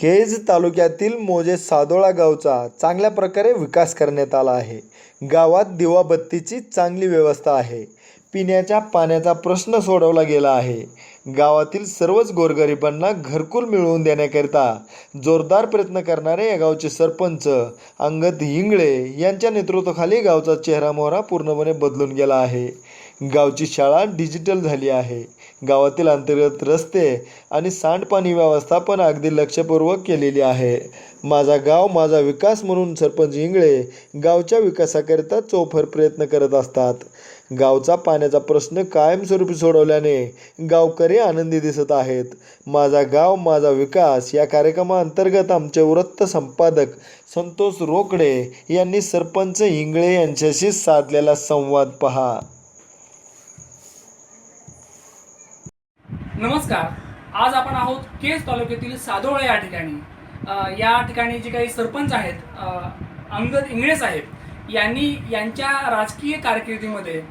केज तालुक्यातील मोजे सादोळा गावचा चांगल्या प्रकारे विकास करण्यात आला आहे. गावात दिवाबत्तीची चांगली व्यवस्था आहे. पिण्याच्या पाण्याचा प्रश्न सोडवला गेला आहे. गावातील सर्वच गोरगरिबांना घरकुल मिळवून देण्याकरिता जोरदार प्रयत्न करणारे या गावचे सरपंच अंगद इंगळे यांच्या नेतृत्वाखाली गावचा चेहरामोहरा पूर्णपणे बदलून गेला आहे. गावची शाळा डिजिटल झाली आहे. गावातील अंतर्गत रस्ते आणि सांडपाणी व्यवस्थापन अगदी लक्षपूर्वक केलेली आहे. माझा गाव माझा विकास म्हणून सरपंच इंगळे गावच्या विकासाकरिता चोफर प्रयत्न करत असतात. गावचा पाण्याचा प्रश्न कायमस्वरूपी सोडवल्याने गावकरी आनंदी दिसत आहेत. माझा गाव माझा विकास या कार्यक्रमाअंतर्गत आमचे वृत्त संपादक संतोष रोकडे यांनी सरपंच इंगळे यांच्याशी साधलेला संवाद पहा. नमस्कार. आज आपण आहोत केज तालुक्यातील सादोळा या ठिकाणी. या ठिकाणी जे काही सरपंच आहेत अंगद इंगळे साहेब यांनी यांच्या राजकीय कारकिर्दीमध्ये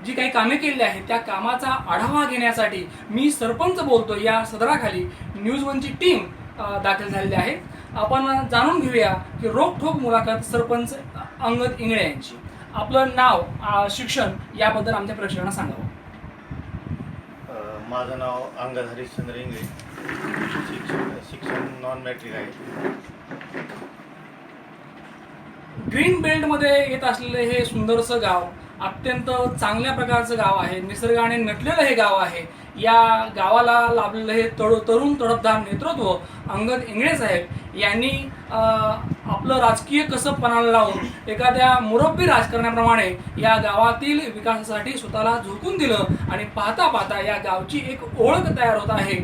जी काही कामे केली आहेत त्या कामाचा आढावा घेण्यासाठी मी सरपंच बोलतो या सदराखाली न्यूज वनची टीम दाखल झालेली आहे. आपण जाणून घेऊया की रोखठोक मुलाखत सरपंच अंगद इंगळे यांची. आपलं नाव, शिक्षण याबद्दल आमच्या प्रेक्षकांना सांगावं. माझं नाव अंगद हरिश्चंद्र इंगळे. शिक्षण नॉन मॅट्रिक आहे. ग्रीन बेल्टमध्ये येत असलेले हे सुंदरसं गाव अत्यंत चांगल्या प्रकारचं गाव आहे. निसर्गाने नटलेलं हे गाव आहे. या गावाला लाभलेलं हे तरुण तडफदार नेतृत्व अंगद इंगळे साहेब यांनी आपलं राजकीय कसब पणाला लावून एखाद्या मुरब्बी राजकारण्याप्रमाणे या गावातील विकासासाठी स्वतःला झोकून दिलं आणि पाहता पाहता या गावची एक ओळख तयार होत आहे.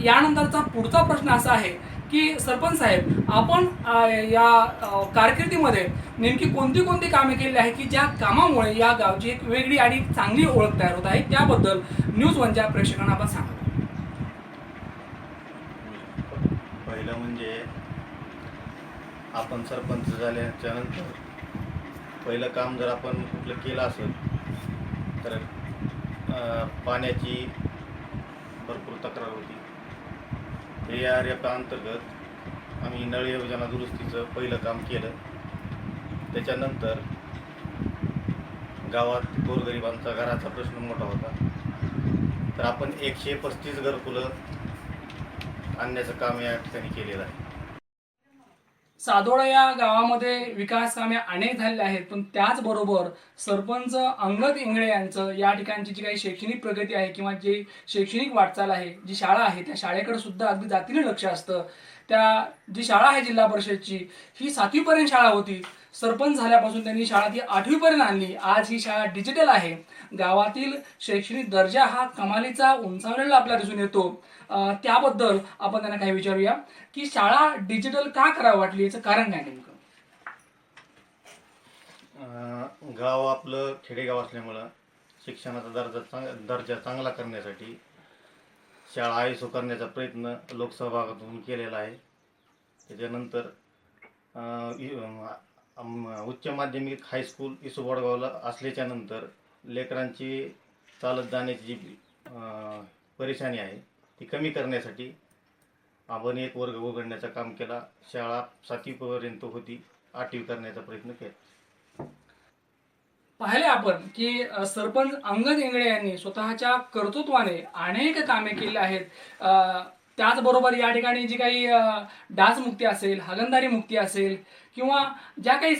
यानंतरचा पुढचा प्रश्न असा आहे की सरपंच साहेब, आपण या कारकिर्दीमध्ये नेमकी कोणती कामे केली आहे की ज्या कामामुळे या गावची एक वेगळी आणि चांगली ओळख तयार होत आहे, त्याबद्दल न्यूज वनच्या प्रेक्षकांना आपण सांगा. पहिलं म्हणजे आपण सरपंच झाल्याच्या नंतर पहिलं काम जर आपण कुठलं केलं असेल तर पाण्याची भरपूर तक्रार होती. या अंतर्गत आम्ही नळ योजना दुरुस्तीचं पहिलं काम केलं. त्याच्यानंतर गावात गोरगरिबांचा घराचा प्रश्न मोठा होता, तर आपण 135 घरकुलं आणण्याचं काम या ठिकाणी केलेलं आहे. सादोळा या गावामध्ये विकास कामे अनेक झालेली आहेत, पण त्याचबरोबर सरपंच अंगद इंगळे यांचं या ठिकाणची जी काही शैक्षणिक प्रगती आहे किंवा जी शैक्षणिक वाटचाल आहे, जी शाळा आहे त्या शाळेकडे सुद्धा अगदी जातीने लक्ष असतं. त्या जी शाळा आहे जिल्हा परिषदची, ही 7वीपर्यंत शाळा होती. सरपंच झाल्यापासून त्यांनी शाळा ती 8वीपर्यंत आणली. आज ही शाळा डिजिटल आहे. गावातील शैक्षणिक दर्जा हा कमालीचा उंचावलेला आपल्याला दिसून येतो. त्याबद्दल आपण त्यांना काही विचारूया की शाळा डिजिटल का करावं वाटली, याचं कारण काय नेमकं? गाव आपलं खेडेगाव असल्यामुळं शिक्षणाचा दर्जा चांगला करण्यासाठी शाळा आयसो करण्याचा प्रयत्न लोकसहभागातून केलेला आहे. त्याच्यानंतर उच्च माध्यमिक हायस्कूल इसोबडगावला असल्याच्या नंतर लेकरांची चालत जाण्याची जी परेशानी आहे ती कमी करण्यासाठी आपण एक वर्ग उघडण्याचं काम केला. शाळा 7वीपर्यंत होती, 8वी करण्याचा प्रयत्न केला. पाहिले आपण की सरपंच अंगद इंगळे यांनी स्वतःच्या कर्तृत्वाने अनेक कामे केली आहेत. त्याचबरोबर या ठिकाणी जी काही डासमुक्ती असेल, हागणदारी मुक्ती असेल किंवा ज्या काही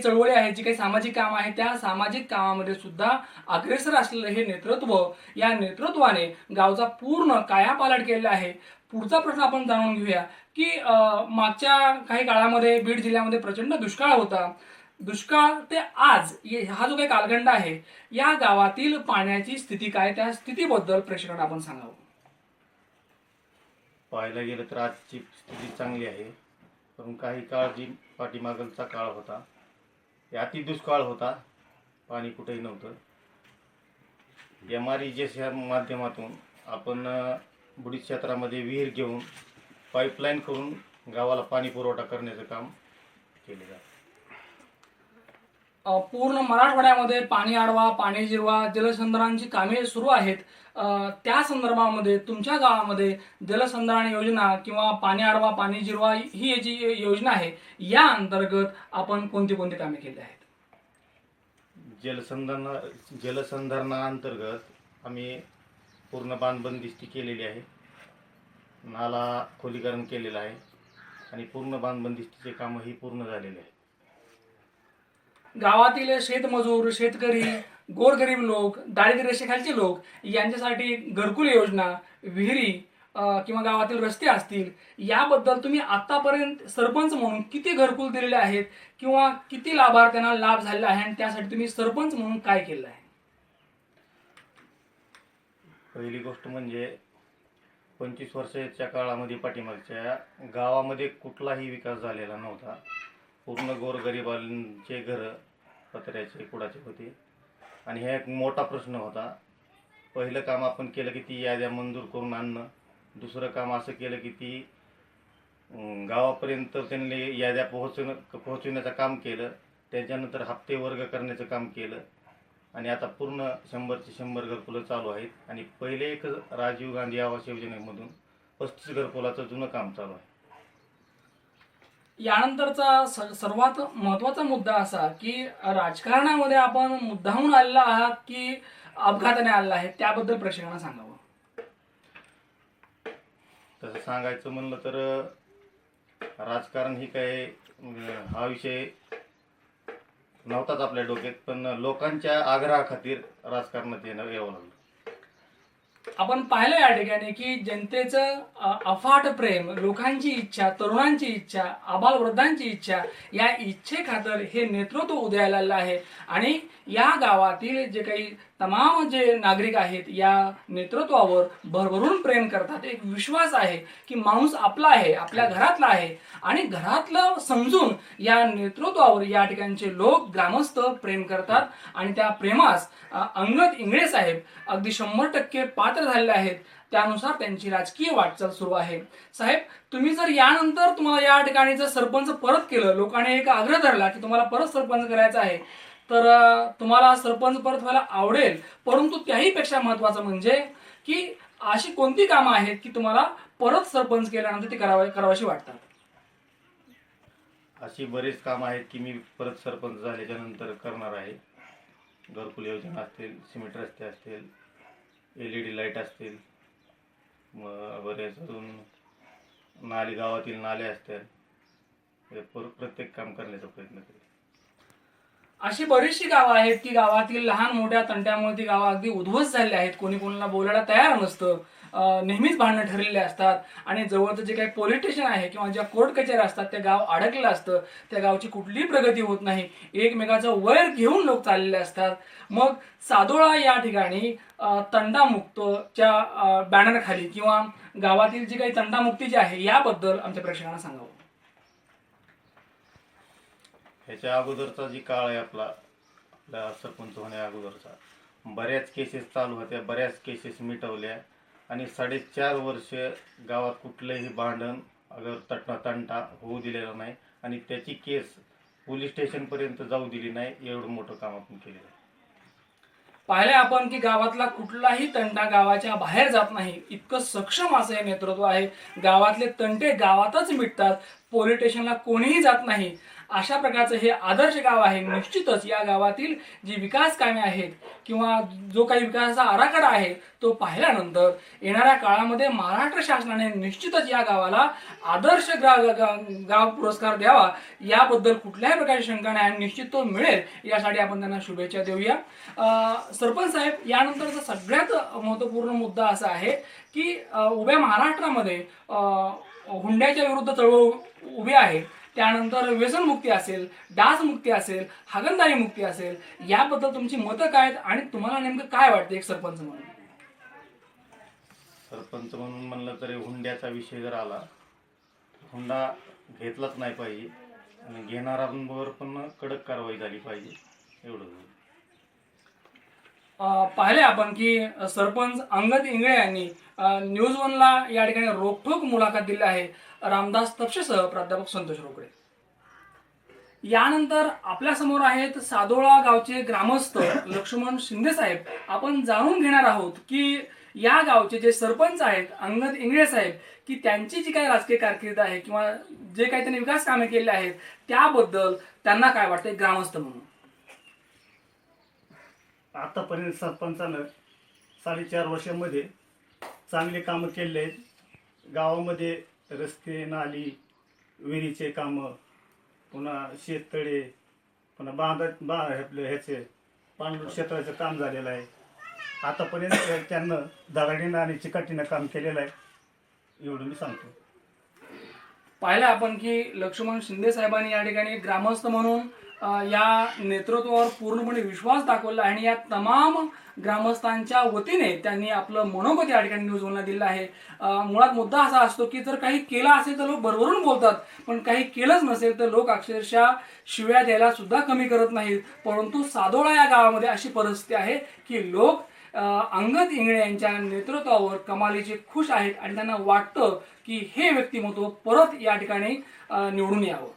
चळवळी आहेत, जी काही सामाजिक कामं आहेत, त्या सामाजिक कामामध्ये सुद्धा अग्रेसर असलेलं हे नेतृत्व, या नेतृत्वाने गावचा पूर्ण कायापालट केलेला आहे. पुढचा प्रश्न आपण जाणून घेऊया की मागच्या काही काळामध्ये बीड जिल्ह्यामध्ये प्रचंड दुष्काळ होता. दुष्काळ ते आज हा जो काही कालखंड आहे, या गावातील पाण्याची स्थिती काय, त्या स्थितीबद्दल प्रेक्षकांना आपण सांगावं. पाहायला गेलं तर आजची स्थिती चांगली आहे, पण काही काळ जी पाठीमागचा काळ होता अति दुष्काळ होता. पाणी कुठेही नव्हतं. MREGच्या माध्यमातून आपण बुडीत क्षेत्रामध्ये विहीर घेऊन पाईपलाईन करून गावाला पाणी पुरवठा करण्याचं काम केले जातं. पूर्ण मराठवाड्यामध्ये पाणी अडवा, पाणी जिरवा, जलसंधारणाची कामे सुरू आहेत. त्या संदर्भामध्ये तुमच्या गावामध्ये जलसंधारण योजना किंवा पाणी अडवा, पाणी जिरवा ही जी योजना आहे, या अंतर्गत आपण कोणती कोणती कामे केली आहेत? जलसंधारणाअंतर्गत आम्ही पूर्ण बांधबंदिस्ती केलेली आहे, नाला खोलीकरण केलेलं आहे आणि पूर्ण बांधबंदिस्तीचे कामही पूर्ण झालेले आहे. गावातील शेतमजूर, शेतकरी, गोरगरीब लोक, दारिद्र्य रेषेखालचे लोक यांच्यासाठी घरकुल योजना, विहिरी किंवा गावातील रस्ते असतील, याबद्दल तुम्ही आतापर्यंत सरपंच म्हणून किती घरकुल दिलेले आहेत किंवा किती लाभार्थ्यांना लाभ झालेला आहे आणि त्यासाठी तुम्ही सरपंच म्हणून काय केलं आहे? पहिली गोष्ट म्हणजे 25 वर्षाच्या काळामध्ये पाठीमागच्या गावामध्ये कुठलाही विकास झालेला नव्हता. पूर्ण गोरगरिबांचे घरं पत्र्याचे कुडाचे होते आणि हा एक मोठा प्रश्न होता. पहिलं काम आपण केलं की ती याद्या मंजूर करून आणणं. दुसरं काम असं केलं की ती गावापर्यंत त्यांनी याद्या पोहोचविण्याचं काम केलं. त्याच्यानंतर हप्ते वर्ग करण्याचं काम केलं आणि आता पूर्ण 100ची 100 घरकुलं चालू आहेत आणि पहिले एक राजीव गांधी आवास योजनेमधून 35 घरकुलाचं जुनं काम चालू आहे. यानंतरचा सर्वात महत्त्वाचा मुद्दा असा की राजकारणामध्ये आपण मुद्दाहून आलेला आहात की अपघाताने आलेला आहे, त्याबद्दल प्रेक्षकांना सांगावं. तसं सांगायचं म्हणलं तर राजकारण ही काय हा विषय नव्हताच आपल्या डोक्यात, पण लोकांच्या आग्रहाखातीर राजकारणात यावं लागलं. आपण पाहिलं या ठिकाणी की जनतेचं अफाट प्रेम, लोकांची इच्छा, तरुणांची इच्छा, आबालवृद्धांची इच्छा, या इच्छेखातर हे नेतृत्व उदयाला आलेलं आहे आणि या गावातील जे काही तमाम जे नागरिक आहेत या नेतृत्वावर भरभरून प्रेम करतात. एक विश्वास आहे की माणूस आपला आहे, आपल्या घरातला आहे आणि घरातलं समजून या नेतृत्वावर या ठिकाणचे लोक, ग्रामस्थ प्रेम करतात आणि त्या प्रेमास अंगद इंगळे साहेब अगदी 100% पात्र झालेले आहेत. त्यानुसार त्यांची राजकीय वाटचाल सुरू आहे. साहेब, तुम्ही जर यानंतर तुम्हाला या ठिकाणी जर सरपंच परत केलं, लोकांनी एक आग्रह धरला की तुम्हाला परत सरपंच करायचं आहे, तर तुम्हाला सरपंच परत व्हायला आवडेल. परंतु त्याही पेक्षा महत्त्वाचं म्हणजे की अशी कोणती कामं आहेत की तुम्हाला परत सरपंच केल्यानंतर ती करावीशी वाटतात? अशी बरीच कामं आहेत की मी परत सरपंच झाल्याच्या नंतर करणार आहे. घरकुल योजना असतील, सिमेंट रस्ते असतील, LED लाईट असतील, बरेच अजून गावातील नाले असतील, हे प्रत्येक काम करण्याचा प्रयत्न करेल. अशी बरीचशी गावं आहेत की गावातील लहान मोठ्या तंट्यामुळे ती गावं अगदी उद्ध्वस्त झालेली आहेत. कोणी कोणाला बोलायला तयार नसतं, नेहमीच भांडणं ठरलेले असतात आणि जवळचं जे काही पोलीस स्टेशन आहे किंवा ज्या कोर्ट कचेऱ्या असतात त्या गाव अडकलेलं असतं. त्या गावची कुठलीही प्रगती होत नाही. एकमेकाचं वैर घेऊन लोक चाललेले असतात. मग सादोळा या ठिकाणी तंटामुक्तच्या बॅनरखाली किंवा गावातील जी काही तंटामुक्ती जी आहे याबद्दल आमच्या प्रेक्षकांना सांगावं. ह्याच्या अगोदरचा जी काळ आहे आपला सरपंच होण्या अगोदरचा, बऱ्याच केसेस चालू होत्या, बऱ्याच केसेस मिटवल्या आणि 4.5 वर्ष गावात कुठलंही भांडण तंटा होऊ दिलेला नाही आणि त्याची केस पोलीस स्टेशनपर्यंत जाऊ दिली नाही. एवढं मोठं काम आपण केलेलं आहे. पाहिले आपण की गावातला कुठलाही तंटा गावाच्या बाहेर जात नाही. इतकं सक्षम असं हे नेतृत्व आहे. गावातले तंटे गावातच मिटतात, पोलीस स्टेशनला कोणीही जात नाही. अशा प्रकारचं हे आदर्श गाव आहे. निश्चितच या गावातील जी विकास कामे आहेत किंवा जो काही विकासाचा आराखडा आहे तो पाहिल्यानंतर येणाऱ्या काळामध्ये महाराष्ट्र शासनाने निश्चितच या गावाला आदर्श गाव पुरस्कार द्यावा, याबद्दल कुठल्याही प्रकारची शंका नाही आणि निश्चित तो मिळेल. यासाठी आपण त्यांना शुभेच्छा देऊया. सरपंच साहेब, यानंतरचा सगळ्यात महत्त्वपूर्ण मुद्दा असा आहे की उभ्या महाराष्ट्रामध्ये हुंड्याच्या विरुद्ध चळवळ उभी आहे. त्यानंतर व्यसनमुक्ती असेल, डासमुक्ती असेल, हागणदारी मुक्ती असेल, याबद्दल तुमची मतं काय आहेत आणि तुम्हाला नेमकं काय वाटतं एक सरपंच म्हणून? सरपंच म्हणून म्हणलं तरी हुंड्याचा विषय जर आला, हुंडा घेतलाच नाही पाहिजे आणि घेणाऱ्यांवर पण कडक कारवाई झाली पाहिजे, एवढं. पाहिले आपण की सरपंच अंगद इंगळे यांनी न्यूज 1ला या ठिकाणी रोखठोक मुलाखत दिली आहे. रामदास तपशेसह प्राध्यापक संतोष रोकडे. यानंतर आपल्या समोर आहेत सादोळा गावचे ग्रामस्थ लक्ष्मण शिंदे साहेब. आपण जाणून घेणार आहोत की या गावचे जे सरपंच आहेत अंगद इंगळे साहेब, की त्यांची जी काही राजकीय कारकीर्द आहे किंवा जे काही त्यांनी विकास कामे केले आहेत त्याबद्दल त्यांना काय वाटते ग्रामस्थ म्हणून. आतापर्यंत सरपंचानं 4.5 वर्षामध्ये चांगले कामं केले आहेत. गावामध्ये रस्ते, नाली, विहिरीचे कामं, पुन्हा शेततळे, पुन्हा आपलं ह्याचे पाणलोट क्षेत्राचं काम झालेलं आहे. आतापर्यंत त्यांना दगडीनं आणि चिकाटीनं काम केलेलं आहे, एवढं मी सांगतो. पाहिलं आपण की लक्ष्मण शिंदे साहेबांनी या ठिकाणी ग्रामस्थ म्हणून या नेतृत्वावर पूर्णपणे विश्वास दाखवला आहे आणि या तमाम ग्रामस्थांच्या वतीने त्यांनी आपलं मनोगत या ठिकाणी न्यूज वनला दिलं आहे. मुळात मुद्दा असा असतो की जर काही केलं असेल तर लोक भरभरून बोलतात, पण काही केलंच नसेल तर लोक अक्षरशः शिव्या द्यायला सुद्धा कमी करत नाहीत. परंतु सादोळा या गावामध्ये अशी परिस्थिती आहे की लोक अंगद इंगळे यांच्या नेतृत्वावर कमालीचे खुश आहेत आणि त्यांना वाटतं की हे व्यक्तिमत्व परत या ठिकाणी निवडून यावं.